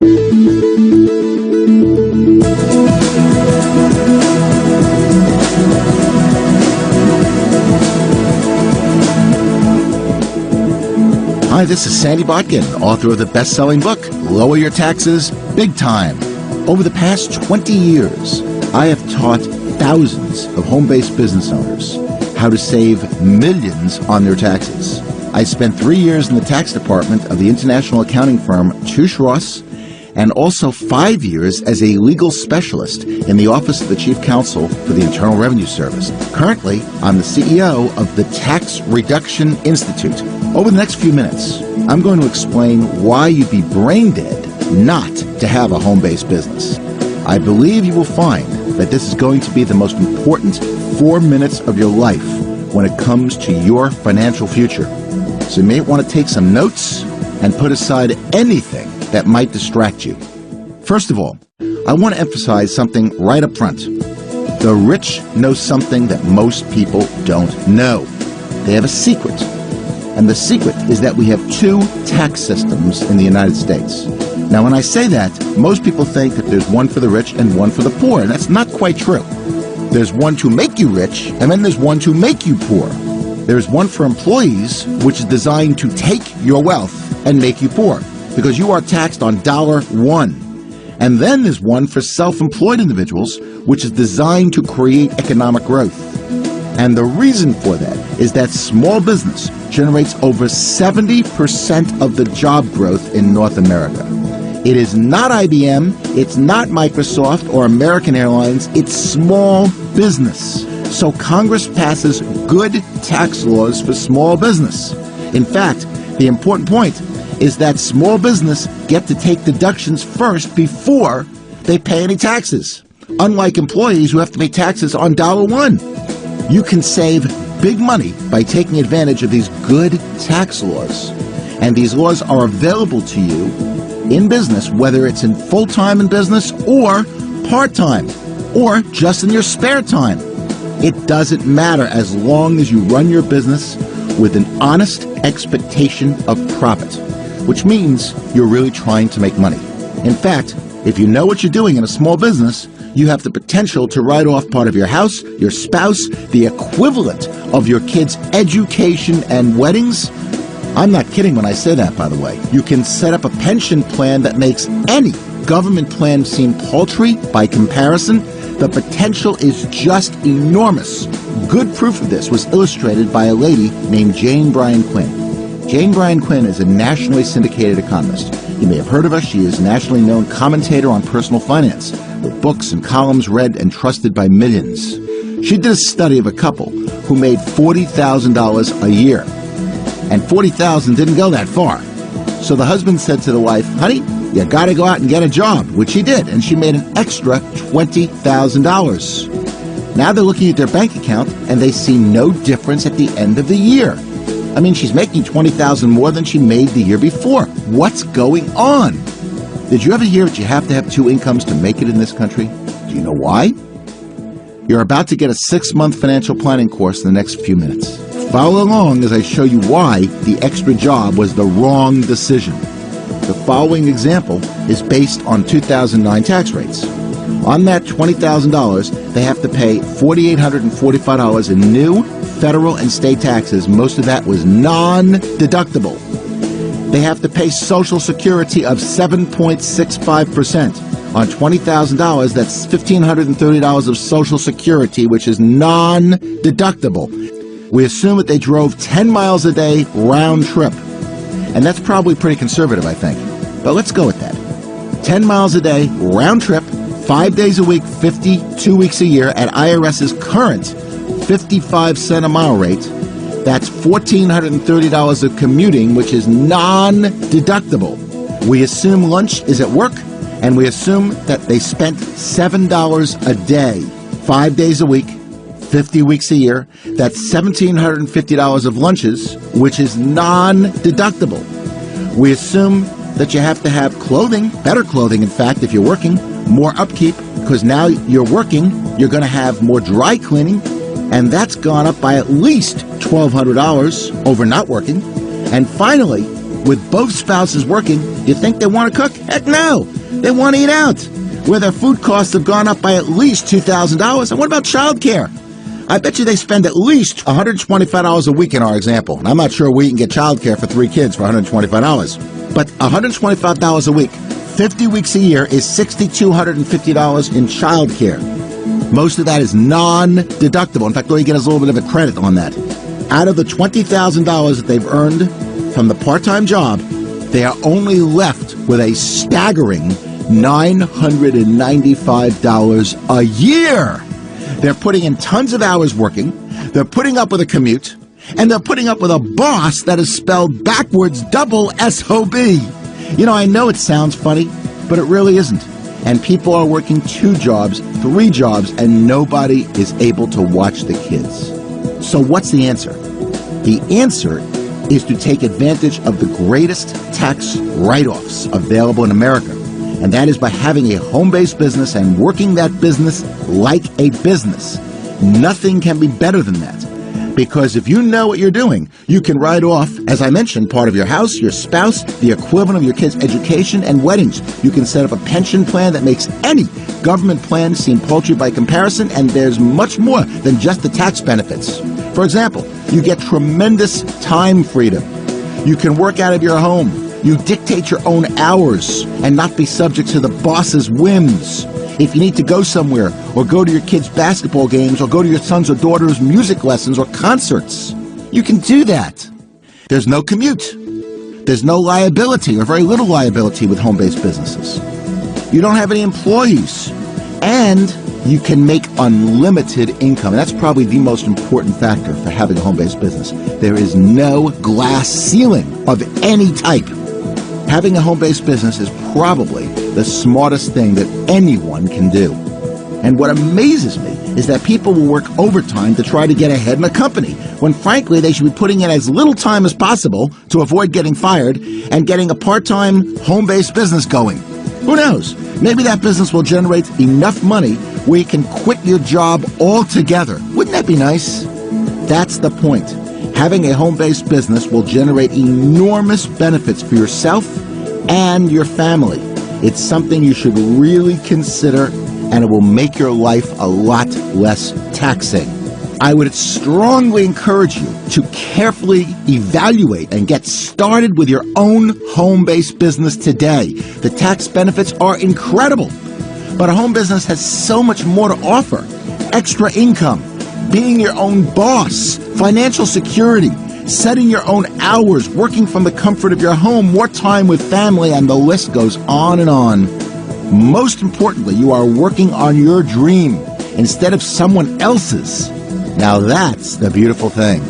Hi, this is Sandy Botkin, author of the best-selling book, Lower Your Taxes Big Time. Over the past 20 years, I have taught thousands of home-based business owners how to save millions on their taxes. I spent 3 years in the tax department of the international accounting firm Touche Ross, and also 5 years as a legal specialist in the Office of the Chief Counsel for the Internal Revenue Service. Currently, I'm the CEO of the Tax Reduction Institute. Over the next few minutes, I'm going to explain why you'd be brain dead not to have a home-based business. I believe you will find that this is going to be the most important 4 minutes of your life when it comes to your financial future. So you may want to take some notes and put aside anything that might distract you. First of all, I want to emphasize something right up front. The rich know something that most people don't know. They have a secret. And the secret is that we have 2 tax systems in the United States. Now, when I say that, most people think that there's one for the rich and one for the poor, and that's not quite true. There's one to make you rich, and then there's one to make you poor. There's one for employees, which is designed to take your wealth and make you poor, because you are taxed on $1. And then there's one for self-employed individuals, which is designed to create economic growth. And the reason for that is that small business generates over 70% of the job growth in North America. It is not IBM, it's not Microsoft or American Airlines, it's small business. So Congress passes good tax laws for small business. In fact, the important point is that small business get to take deductions first before they pay any taxes, unlike employees who have to pay taxes on $1. You can save big money by taking advantage of these good tax laws. And these laws are available to you in business, whether it's in full-time in business or part-time or just in your spare time. It doesn't matter as long as you run your business with an honest expectation of profit, which means you're really trying to make money. In fact, if you know what you're doing in a small business, you have the potential to write off part of your house, your spouse, the equivalent of your kids' education and weddings. I'm not kidding when I say that, by the way. You can set up a pension plan that makes any government plan seem paltry by comparison. The potential is just enormous. Good proof of this was illustrated by a lady named Jane Bryan Quinn. Jane Bryan Quinn is a nationally syndicated economist. You may have heard of her. She is a nationally known commentator on personal finance, with books and columns read and trusted by millions. She did a study of a couple who made $40,000 a year. And $40,000 didn't go that far. So the husband said to the wife, "Honey, you got to go out and get a job," which she did, and she made an extra $20,000. Now they're looking at their bank account, and they see no difference at the end of the year. I mean, she's making $20,000 more than she made the year before. What's going on? Did you ever hear that you have to have 2 incomes to make it in this country? Do you know why? You're about to get a 6-month financial planning course in the next few minutes. Follow along as I show you why the extra job was the wrong decision. The following example is based on 2009 tax rates. On that $20,000, they have to pay $4,845 in new federal and state taxes. Most of that was non-deductible. They have to pay Social Security of 7.65%. On $20,000, that's $1,530 of Social Security, which is non-deductible. We assume that they drove 10 miles a day round trip. And that's probably pretty conservative, I think. But let's go with that. 10 miles a day round trip, 5 days a week, 52 weeks a year at IRS's current 55-cent a mile rate. That's $1,430 of commuting, which is non-deductible. We assume lunch is at work, and we assume that they spent $7 a day, 5 days a week, 50 weeks a year. That's $1,750 of lunches, which is non-deductible. We assume that you have to have clothing, better clothing, in fact, if you're working, more upkeep, because now you're working, you're going to have more dry cleaning, and that's gone up by at least $1,200 over not working. And finally, With both spouses working, you think they want to cook? Heck no! They want to eat out. Where their food costs have gone up by at least $2,000. And what about childcare? I bet you they spend at least $125 a week in our example. And I'm not sure we can get childcare for 3 kids for $125. But $125 a week, 50 weeks a year is $6,250 in childcare. Most of that is non-deductible. In fact, all you get is a little bit of a credit on that. Out of the $20,000 that they've earned from the part-time job, they are only left with a staggering $995 a year. They're putting in tons of hours working, they're putting up with a commute, and they're putting up with a boss that is spelled backwards double S-O-B. You know, I know it sounds funny, but it really isn't. And people are working 2 jobs, 3 jobs, and nobody is able to watch the kids. So what's the answer? The answer is to take advantage of the greatest tax write-offs available in America. And that is by having a home-based business and working that business like a business. Nothing can be better than that. Because if you know what you're doing, you can write off, as I mentioned, part of your house, your spouse, the equivalent of your kids' education and weddings. You can set up a pension plan that makes any government plan seem paltry by comparison, and there's much more than just the tax benefits. For example, you get tremendous time freedom. You can work out of your home. You dictate your own hours and not be subject to the boss's whims. If you need to go somewhere, or go to your kids' basketball games, or go to your son's or daughter's music lessons or concerts, you can do that. There's no commute. There's no liability, or very little liability with home-based businesses. You don't have any employees. And you can make unlimited income. And that's probably the most important factor for having a home-based business. There is no glass ceiling of any type. Having a home-based business is probably the smartest thing that anyone can do. And what amazes me is that people will work overtime to try to get ahead in a company, when frankly they should be putting in as little time as possible to avoid getting fired and getting a part-time home-based business going. Who knows? Maybe that business will generate enough money where you can quit your job altogether. Wouldn't that be nice? That's the point. Having a home-based business will generate enormous benefits for yourself and your family. It's something you should really consider, and it will make your life a lot less taxing. I would strongly encourage you to carefully evaluate and get started with your own home-based business today. The tax benefits are incredible, but a home business has so much more to offer. Extra income, being your own boss, financial security, setting your own hours, working from the comfort of your home, more time with family, and the list goes on and on. Most importantly, you are working on your dream instead of someone else's. Now that's the beautiful thing.